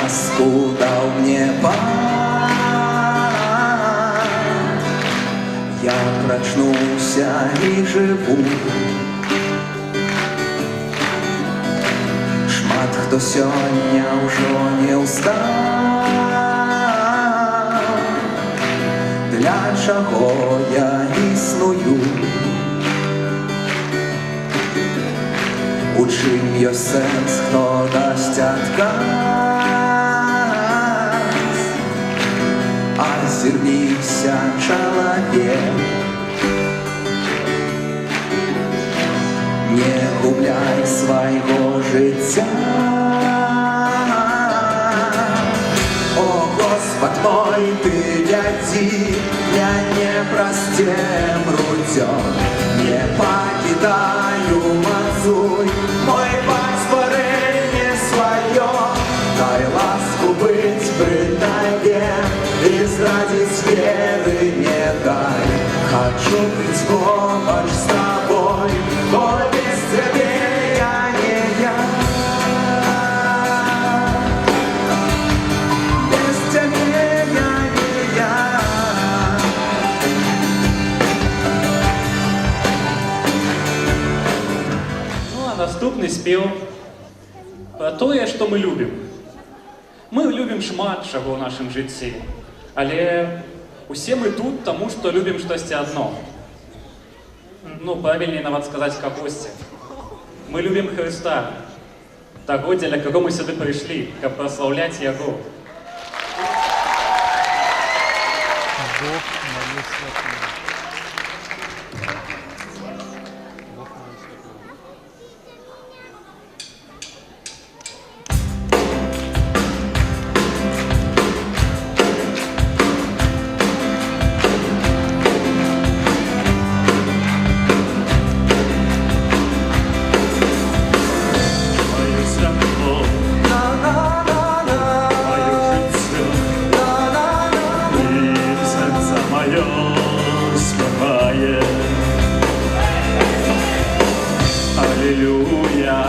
ласку дал мне Пан. Я прочнулся и живу. Шмат хто сёння ўжо не ўстаў. Для чаго я існую? У чым ёсць сэнс, хто дасць адказ? Азірніся, чалавек, не губляй свайго жыцця. О, Господ мой, ты вядзі мяне праз цемру дзён, не пакідаю, мацуй мой пастварэнне сваё. Дай ласку быць пры табе і зрадзіць веры не дай. Хачу быць побач з табой, бо без цябе я не я. Без цябе я не я. Ну а наступны спеў пра тое, што мы любім. Мы любім шмат чаго ў нашым жыцці, але усе мы тут таму, што любім штосьці адно. Ну, правільней нават сказаць кагосьці. Мы любім Хрыста, таго, дзеля каго мы сюды прыйшлі, каб праслаўляць Яго. Бог мое святое. Бог мое святое. Аллилуйя,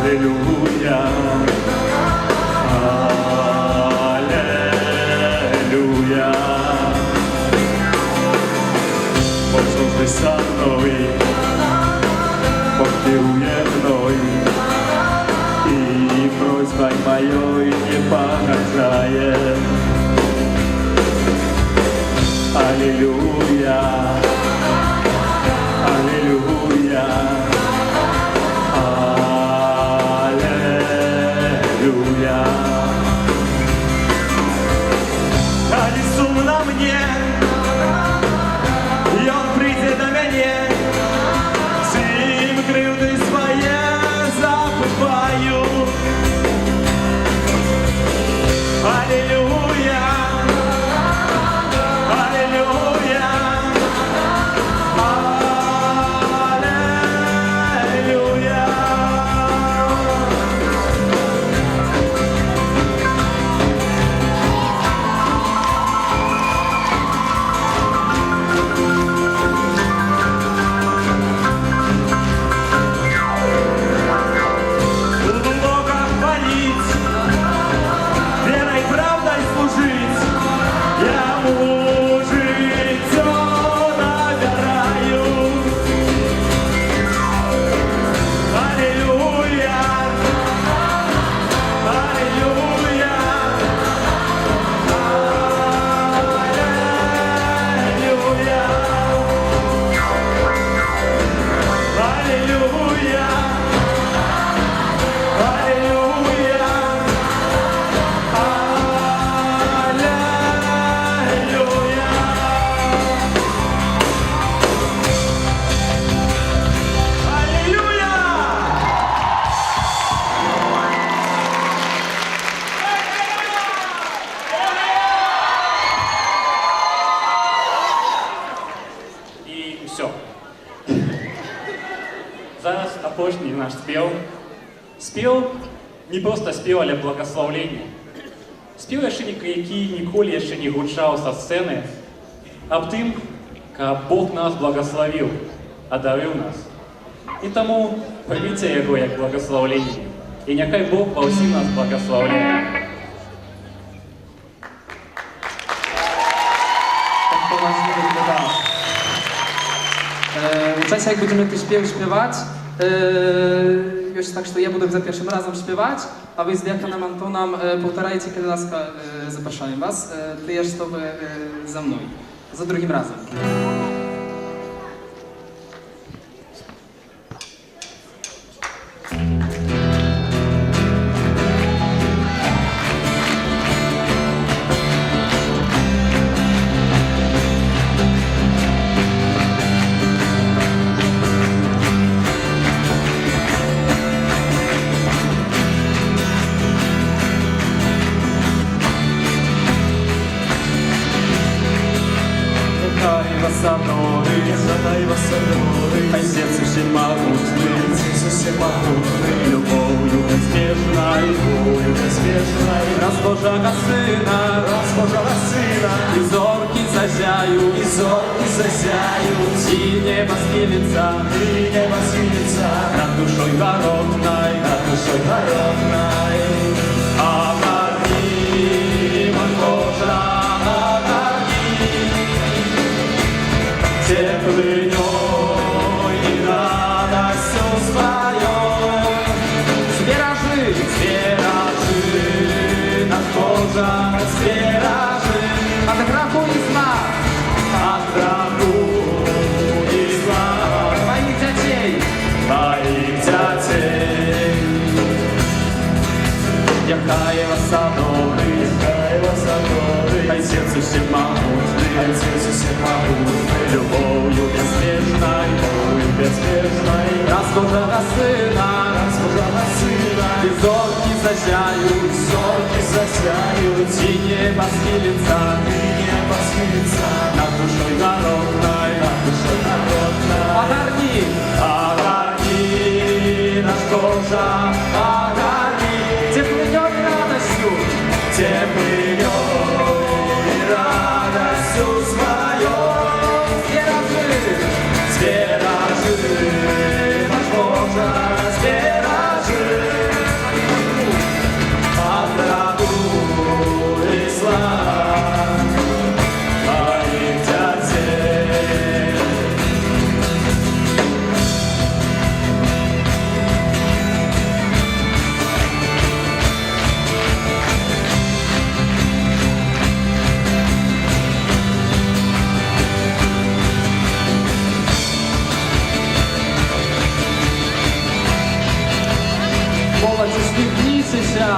аллилуйя, аллилуйя. Бог завжди со мною, Бог керує мною, і просьбой моей не погашає. Аллилуйя. Аллилуйя, аллилуйя. Калі сумна мне, Ён прыйдзе да мяне, цім крыўды свае забываю. Аллилуйя, аллилуйя. Зараз апошні наш спеў. Спеў не проста спеў, але благаслаўленне. Спеў яшчэ які ніколі яшчэ не гучаў са сцэны аб тым, каб Бог нас благаславіў, адарыў нас. І таму прыміце яго як благаслаўленне. І нехай Бог ва всім нас благословляє. Tak poważnie wyglądało. W czasie jak będziemy tu śpiewać, już tak, że ja буду za pierwszym razem śpiewać, a wy z Diakonem Antonem powtarzajcie, kiedy laska zapraszam was, ty jeszcze to za mną, za drugim razem. Нехай вас одорить, Хай серце ще могутне, все могутний, любов'ю безмежною, безмежний, раз Божого Сина, раз Божого Сина, і зорки зажають, і зорки засяють, і небо схилиться, і небо світиться, над душою городною, над душою народною. Одарима Божа, теплынёй и радостью своей. Зберажи, зберажи нас, Божа, зберажи от граху и зла, от граху и зла. Твоих детей, Яхай вас одорить, хай сердце всемогутное, любовью безмежной, раз Божого Сына, и зорки засяют, и небо схилится, над душой народной, Огорни, наш Божа, огорни, теплынёй и радостью, своей. Зберажи, наш Божа, зберажи от граду и зла твоих детей. Молодь, усміхніться!